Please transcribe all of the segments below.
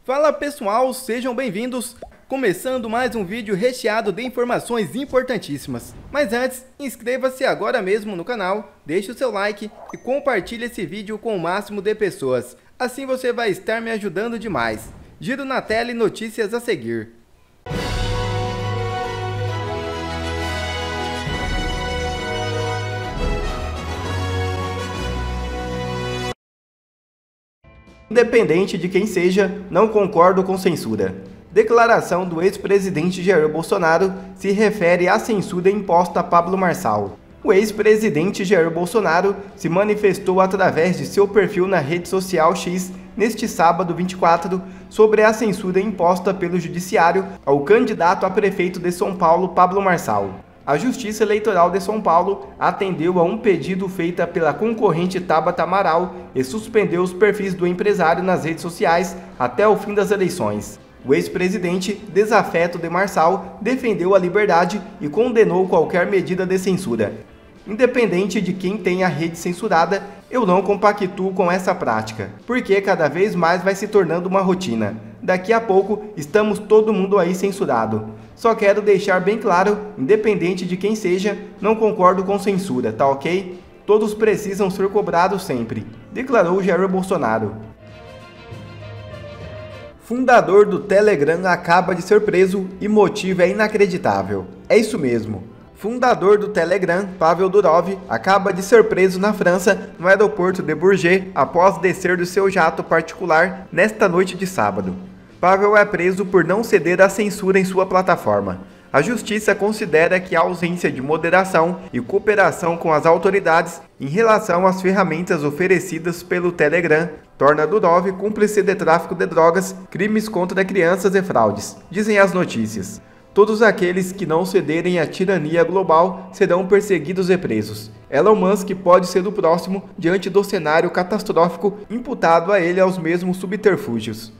Fala pessoal, sejam bem-vindos! Começando mais um vídeo recheado de informações importantíssimas. Mas antes, inscreva-se agora mesmo no canal, deixe o seu like e compartilhe esse vídeo com o máximo de pessoas. Assim você vai estar me ajudando demais. Giro na tela e notícias a seguir. Independente de quem seja, não concordo com censura. Declaração do ex-presidente Jair Bolsonaro se refere à censura imposta a Pablo Marçal. O ex-presidente Jair Bolsonaro se manifestou através de seu perfil na rede social X neste sábado 24 sobre a censura imposta pelo Judiciário ao candidato a prefeito de São Paulo, Pablo Marçal. A Justiça Eleitoral de São Paulo atendeu a um pedido feito pela concorrente Tabata Amaral e suspendeu os perfis do empresário nas redes sociais até o fim das eleições. O ex-presidente, desafeto de Marçal, defendeu a liberdade e condenou qualquer medida de censura. Independente de quem tenha a rede censurada, eu não compactuo com essa prática, porque cada vez mais vai se tornando uma rotina. Daqui a pouco, estamos todo mundo aí censurado. Só quero deixar bem claro, independente de quem seja, não concordo com censura, tá ok? Todos precisam ser cobrados sempre, declarou Jair Bolsonaro. Fundador do Telegram acaba de ser preso e motivo é inacreditável. É isso mesmo. Fundador do Telegram, Pavel Durov, acaba de ser preso na França, no aeroporto de Bourget, após descer do seu jato particular nesta noite de sábado. Pavel é preso por não ceder à censura em sua plataforma. A justiça considera que a ausência de moderação e cooperação com as autoridades em relação às ferramentas oferecidas pelo Telegram torna Durov cúmplice de tráfico de drogas, crimes contra crianças e fraudes, dizem as notícias. Todos aqueles que não cederem à tirania global serão perseguidos e presos. Elon Musk pode ser o próximo diante do cenário catastrófico imputado a ele aos mesmos subterfúgios.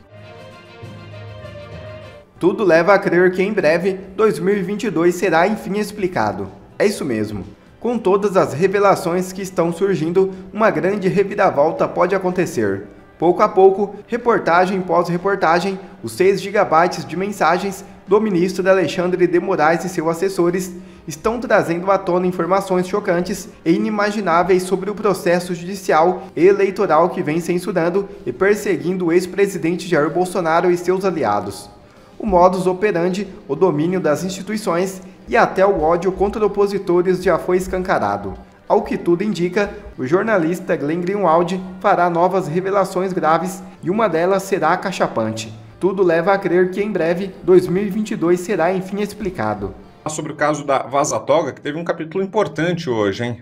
Tudo leva a crer que em breve, 2022 será enfim explicado. É isso mesmo. Com todas as revelações que estão surgindo, uma grande reviravolta pode acontecer. Pouco a pouco, reportagem pós reportagem, os 6 GB de mensagens do ministro Alexandre de Moraes e seus assessores estão trazendo à tona informações chocantes e inimagináveis sobre o processo judicial e eleitoral que vem censurando e perseguindo o ex-presidente Jair Bolsonaro e seus aliados. O modus operandi, o domínio das instituições e até o ódio contra opositores já foi escancarado. Ao que tudo indica, o jornalista Glenn Greenwald fará novas revelações graves e uma delas será acachapante. Tudo leva a crer que em breve, 2022 será enfim explicado. Sobre o caso da Vaza Toga, que teve um capítulo importante hoje, hein?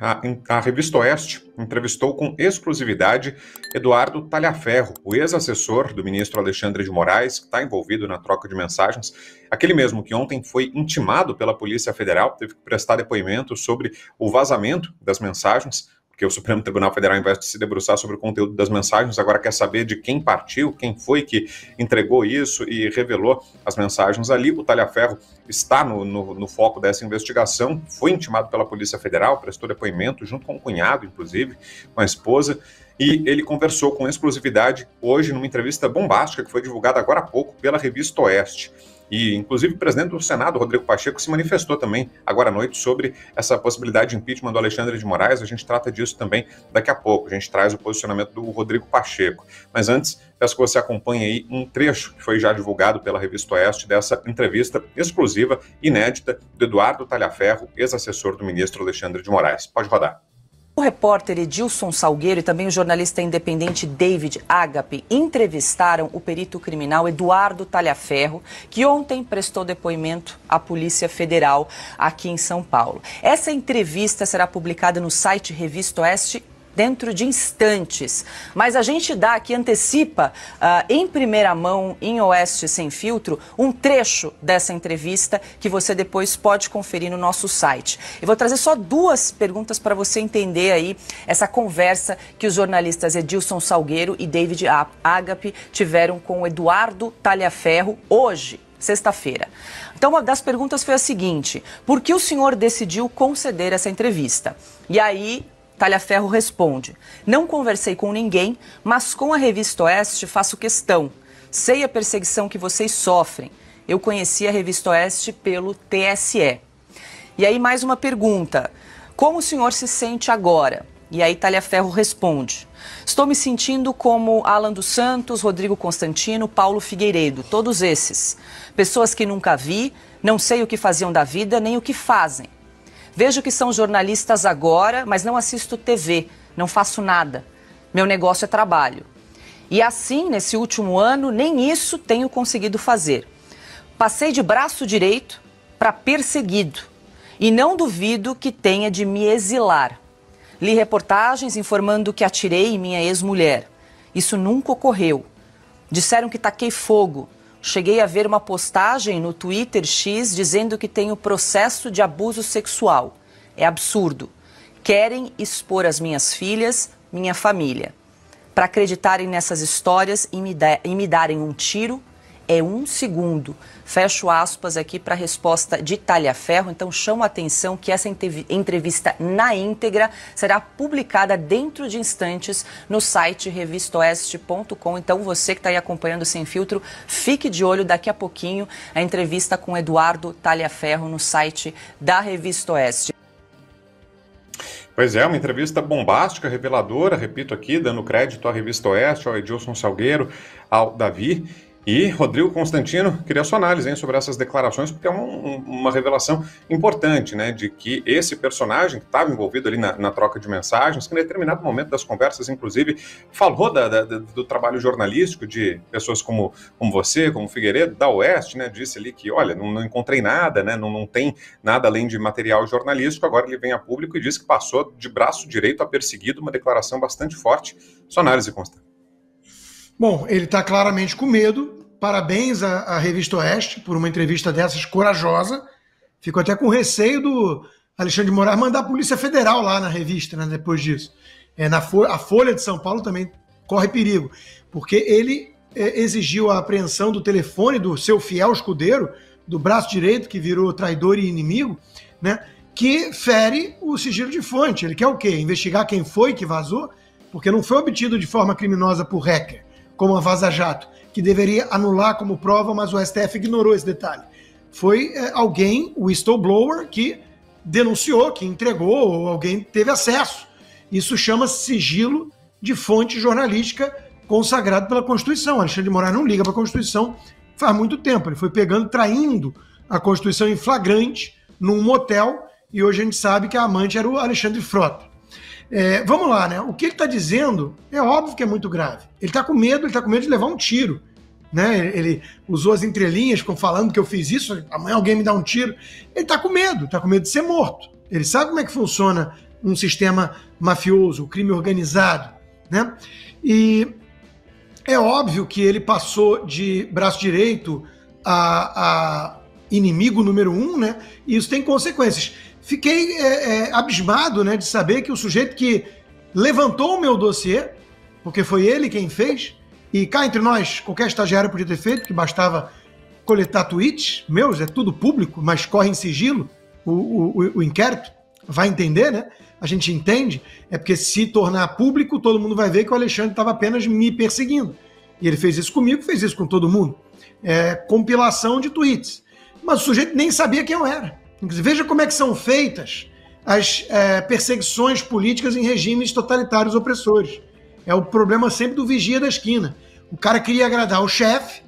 A Revista Oeste entrevistou com exclusividade Eduardo Talhaferro, o ex-assessor do ministro Alexandre de Moraes, que está envolvido na troca de mensagens, aquele mesmo que ontem foi intimado pela Polícia Federal, teve que prestar depoimento sobre o vazamento das mensagens, porque o Supremo Tribunal Federal, ao invés de se debruçar sobre o conteúdo das mensagens, agora quer saber de quem partiu, quem foi que entregou isso e revelou as mensagens ali. O Talhaferro está no foco dessa investigação, foi intimado pela Polícia Federal, prestou depoimento junto com o cunhado, inclusive, com a esposa, e ele conversou com exclusividade hoje numa entrevista bombástica que foi divulgada agora há pouco pela Revista Oeste. E, inclusive, o presidente do Senado, Rodrigo Pacheco, se manifestou também agora à noite sobre essa possibilidade de impeachment do Alexandre de Moraes. A gente trata disso também daqui a pouco. A gente traz o posicionamento do Rodrigo Pacheco. Mas antes, peço que você acompanhe aí um trecho que foi já divulgado pela Revista Oeste dessa entrevista exclusiva, inédita, do Eduardo Talhaferro, ex-assessor do ministro Alexandre de Moraes. Pode rodar. O repórter Edilson Salgueiro e também o jornalista independente David Agape entrevistaram o perito criminal Eduardo Talhaferro, que ontem prestou depoimento à Polícia Federal aqui em São Paulo. Essa entrevista será publicada no site Revista Oeste dentro de instantes. Mas a gente dá aqui, antecipa em primeira mão, em Oeste Sem Filtro, um trecho dessa entrevista que você depois pode conferir no nosso site. Eu vou trazer só 2 perguntas para você entender aí essa conversa que os jornalistas Edilson Salgueiro e David Agape tiveram com o Eduardo Talhaferro hoje, sexta-feira. Então, uma das perguntas foi a seguinte: por que o senhor decidiu conceder essa entrevista? E aí Talhaferro responde: não conversei com ninguém, mas com a Revista Oeste faço questão. Sei a perseguição que vocês sofrem. Eu conheci a Revista Oeste pelo TSE. E aí mais uma pergunta. Como o senhor se sente agora? E aí Talhaferro responde: estou me sentindo como Alan dos Santos, Rodrigo Constantino, Paulo Figueiredo, todos esses. Pessoas que nunca vi, não sei o que faziam da vida, nem o que fazem. Vejo que são jornalistas agora, mas não assisto TV, não faço nada. Meu negócio é trabalho. E assim, nesse último ano, nem isso tenho conseguido fazer. Passei de braço direito para perseguido. E não duvido que tenha de me exilar. Li reportagens informando que atirei em minha ex-mulher. Isso nunca ocorreu. Disseram que taquei fogo. Cheguei a ver uma postagem no Twitter X dizendo que tenho processo de abuso sexual. É absurdo. Querem expor as minhas filhas, minha família. Para acreditarem nessas histórias e me darem um tiro, é 1 segundo. Fecho aspas aqui para a resposta de Talhaferro. Então chamo a atenção que essa entrevista na íntegra será publicada dentro de instantes no site revistaoeste.com. Então você que está aí acompanhando Sem Filtro, fique de olho, daqui a pouquinho a entrevista com Eduardo Talhaferro no site da Revista Oeste. Pois é, uma entrevista bombástica, reveladora, repito aqui, dando crédito à Revista Oeste, ao Edilson Salgueiro, ao Davi. E, Rodrigo Constantino, queria a sua análise, hein, sobre essas declarações, porque é uma revelação importante, né, de que esse personagem que estava envolvido ali na troca de mensagens, que em determinado momento das conversas, inclusive, falou do trabalho jornalístico de pessoas como você, como Figueiredo, da Oeste, né, disse ali que, olha, não encontrei nada, né, não tem nada além de material jornalístico. Agora ele vem a público e diz que passou de braço direito a perseguido, uma declaração bastante forte. Sua análise, Constantino. Bom, ele está claramente com medo. Parabéns à Revista Oeste por uma entrevista dessas corajosa. Fico até com receio do Alexandre de Moraes mandar a Polícia Federal lá na revista, né, depois disso. A Folha de São Paulo também corre perigo, porque ele exigiu a apreensão do telefone do seu fiel escudeiro, do braço direito, que virou traidor e inimigo, né, que fere o sigilo de fonte. Ele quer o quê? Investigar quem foi que vazou, porque não foi obtido de forma criminosa por hacker, como a Vaza Jato, que deveria anular como prova, mas o STF ignorou esse detalhe. Foi alguém, o whistleblower, que denunciou, que entregou, ou alguém teve acesso. Isso chama-se sigilo de fonte jornalística consagrado pela Constituição. Alexandre de Moraes não liga para a Constituição faz muito tempo. Ele foi traindo a Constituição em flagrante num motel, e hoje a gente sabe que a amante era o Alexandre Frota. Vamos lá, né? O que ele está dizendo é óbvio que é muito grave. Ele está com medo de levar um tiro, né? Ele usou as entrelinhas, ficou falando que eu fiz isso, amanhã alguém me dá um tiro. Ele está com medo de ser morto. Ele sabe como é que funciona um sistema mafioso, o crime organizado, né? E é óbvio que ele passou de braço direito a inimigo número 1, né? E isso tem consequências. Fiquei abismado, né, de saber que o sujeito que levantou o meu dossiê, porque foi ele quem fez, e cá entre nós, qualquer estagiário podia ter feito, que bastava coletar tweets meus, é tudo público, mas corre em sigilo o inquérito, vai entender, né? A gente entende, é porque se tornar público, todo mundo vai ver que o Alexandre estava apenas me perseguindo. E ele fez isso comigo, fez isso com todo mundo. Compilação de tweets. Mas o sujeito nem sabia quem eu era. Veja como é que são feitas as perseguições políticas em regimes totalitários opressores. É o problema sempre do vigia da esquina. O cara queria agradar o chefe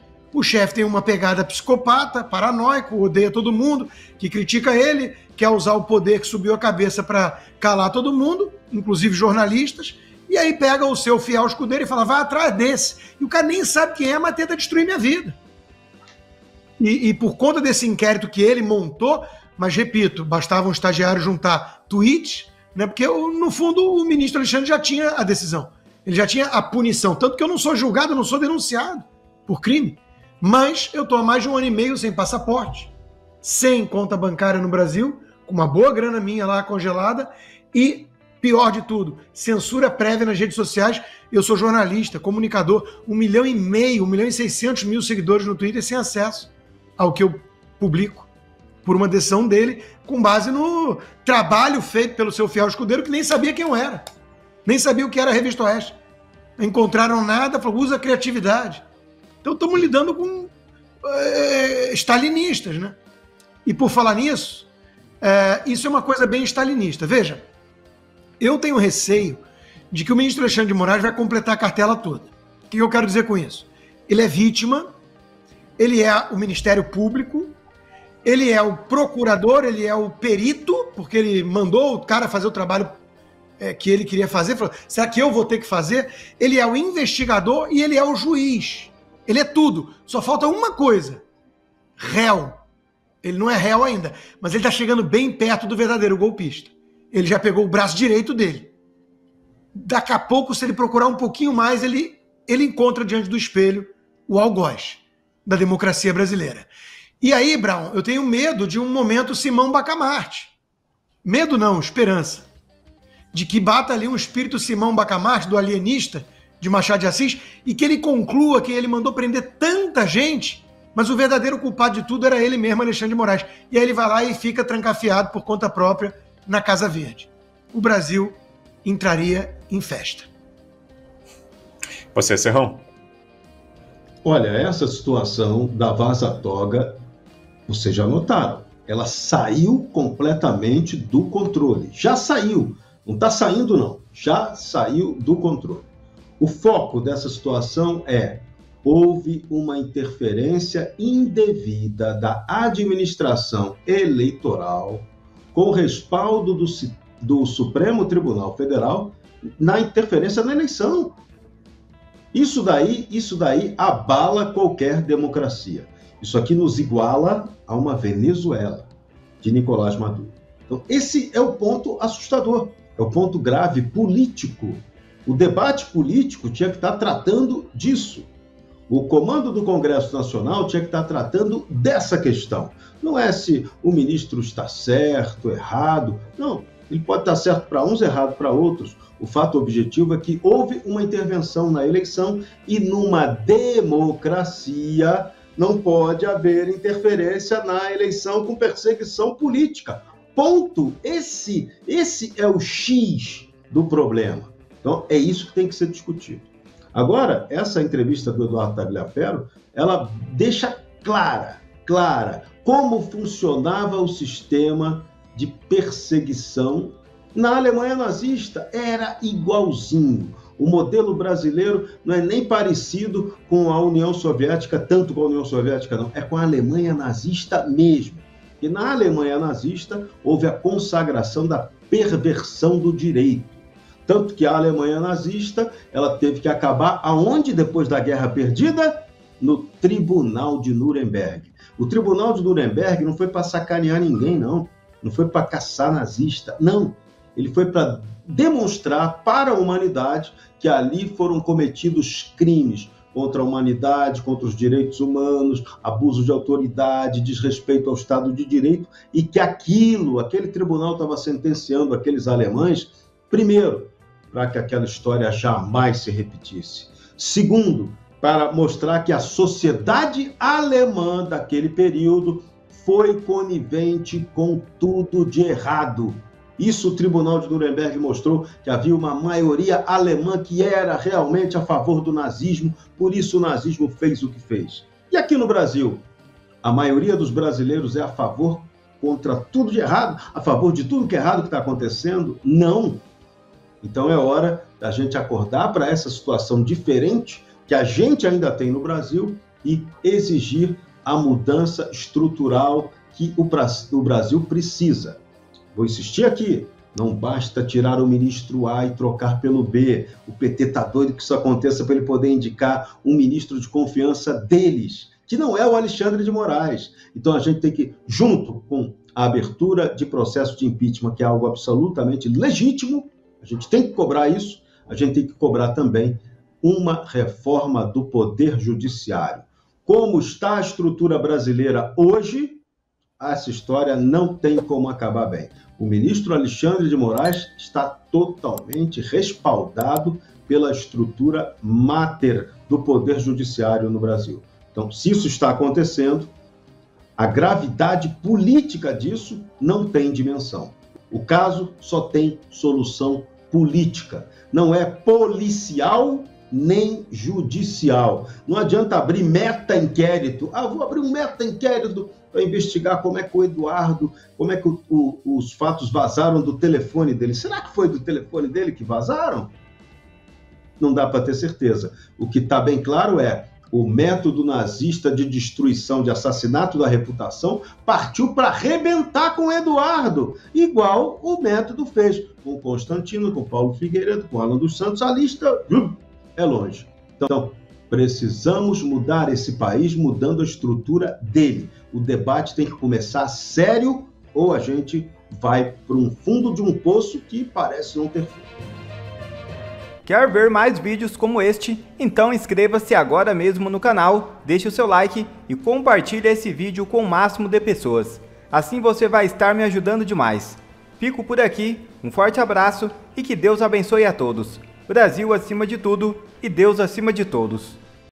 tem uma pegada psicopata, paranoico, odeia todo mundo, que critica ele, quer usar o poder que subiu a cabeça para calar todo mundo, inclusive jornalistas, e aí pega o seu fiel escudeiro e fala, vai atrás desse. E o cara nem sabe quem é, mas tenta destruir minha vida. E por conta desse inquérito que ele montou, mas repito, bastava um estagiário juntar tweets, né, porque no fundo o ministro Alexandre já tinha a decisão, ele já tinha a punição, tanto que eu não sou julgado, eu não sou denunciado por crime, mas eu estou há mais de 1 ano e meio sem passaporte, sem conta bancária no Brasil, com uma boa grana minha lá congelada e, pior de tudo, censura prévia nas redes sociais. Eu sou jornalista, comunicador, 1,5 milhão, 1.600.000 seguidores no Twitter sem acesso ao que eu publico, por uma decisão dele, com base no trabalho feito pelo seu fiel escudeiro, que nem sabia quem eu era, nem sabia o que era a Revista Oeste. Não encontraram nada, falou, usa criatividade. Então estamos lidando com stalinistas, né? E por falar nisso, isso é uma coisa bem stalinista. Veja, eu tenho receio de que o ministro Alexandre de Moraes vai completar a cartela toda. O que eu quero dizer com isso? Ele é vítima, ele é o Ministério Público, ele é o procurador, ele é o perito, porque ele mandou o cara fazer o trabalho que ele queria fazer, falou, será que eu vou ter que fazer? Ele é o investigador e ele é o juiz. Ele é tudo. Só falta uma coisa, réu. Ele não é réu ainda, mas ele está chegando bem perto do verdadeiro golpista. Ele já pegou o braço direito dele. Daqui a pouco, se ele procurar um pouquinho mais, ele encontra diante do espelho o algoz da democracia brasileira. E aí, Brown, eu tenho medo de um momento Simão Bacamarte. Medo não, esperança. De que bata ali um espírito Simão Bacamarte, do alienista, de Machado de Assis, e que ele conclua que ele mandou prender tanta gente, mas o verdadeiro culpado de tudo era ele mesmo, Alexandre de Moraes. E aí ele vai lá e fica trancafiado por conta própria na Casa Verde. O Brasil entraria em festa. Você, Serrão? Olha, essa situação da Vaza Toga, vocês já notaram, ela saiu completamente do controle. Já saiu. Não está saindo, não. Já saiu do controle. O foco dessa situação houve uma interferência indevida da administração eleitoral com respaldo do Supremo Tribunal Federal na interferência na eleição. Isso daí abala qualquer democracia. Isso aqui nos iguala a uma Venezuela de Nicolás Maduro. Então, esse é o ponto assustador, é o ponto grave político. O debate político tinha que estar tratando disso. O comando do Congresso Nacional tinha que estar tratando dessa questão. Não é se o ministro está certo, errado. Não, ele pode estar certo para uns, errado para outros. O fato objetivo é que houve uma intervenção na eleição e numa democracia não pode haver interferência na eleição com perseguição política. Ponto. Esse é o X do problema. Então, é isso que tem que ser discutido. Agora, essa entrevista do Eduardo Tagliaferro, ela deixa clara como funcionava o sistema de perseguição na Alemanha nazista. Era igualzinho. O modelo brasileiro não é nem parecido com a União Soviética, tanto com a União Soviética não, é com a Alemanha nazista mesmo. E na Alemanha nazista houve a consagração da perversão do direito. Tanto que a Alemanha nazista, ela teve que acabar aonde depois da Guerra Perdida? No Tribunal de Nuremberg. O Tribunal de Nuremberg não foi para sacanear ninguém, não. Não foi para caçar nazista, não. Ele foi para demonstrar para a humanidade que ali foram cometidos crimes contra a humanidade, contra os direitos humanos, abuso de autoridade, desrespeito ao Estado de Direito, e que aquele tribunal estava sentenciando aqueles alemães, primeiro, para que aquela história jamais se repetisse. Segundo, para mostrar que a sociedade alemã daquele período foi conivente com tudo de errado. Isso o Tribunal de Nuremberg mostrou, que havia uma maioria alemã que era realmente a favor do nazismo, por isso o nazismo fez o que fez. E aqui no Brasil, a maioria dos brasileiros é a favor contra tudo de errado, a favor de tudo que é errado que está acontecendo? Não. Então é hora da gente acordar para essa situação diferente que a gente ainda tem no Brasil e exigir a mudança estrutural que o Brasil precisa. Vou insistir aqui, não basta tirar o ministro A e trocar pelo B. O PT está doido que isso aconteça para ele poder indicar um ministro de confiança deles, que não é o Alexandre de Moraes. Então a gente tem que, junto com a abertura de processo de impeachment, que é algo absolutamente legítimo, a gente tem que cobrar isso, a gente tem que cobrar também uma reforma do Poder Judiciário. Como está a estrutura brasileira hoje, essa história não tem como acabar bem. O ministro Alexandre de Moraes está totalmente respaldado pela estrutura máter do Poder Judiciário no Brasil. Então, se isso está acontecendo, a gravidade política disso não tem dimensão. O caso só tem solução política. Não é policial nem judicial. Não adianta abrir meta-inquérito. Vou abrir um meta-inquérito para investigar como é que o Eduardo, como é que os fatos vazaram do telefone dele. Será que foi do telefone dele que vazaram? Não dá para ter certeza. O que está bem claro é o método nazista de destruição, de assassinato da reputação, partiu para arrebentar com o Eduardo, igual o método fez com Constantino, com Paulo Figueiredo, com Alan dos Santos. A lista é longe. Então, precisamos mudar esse país mudando a estrutura dele. O debate tem que começar sério ou a gente vai para um fundo de um poço que parece não ter fundo. Quer ver mais vídeos como este? Então inscreva-se agora mesmo no canal, deixe o seu like e compartilhe esse vídeo com o máximo de pessoas. Assim você vai estar me ajudando demais. Fico por aqui, um forte abraço e que Deus abençoe a todos. Brasil acima de tudo e Deus acima de todos.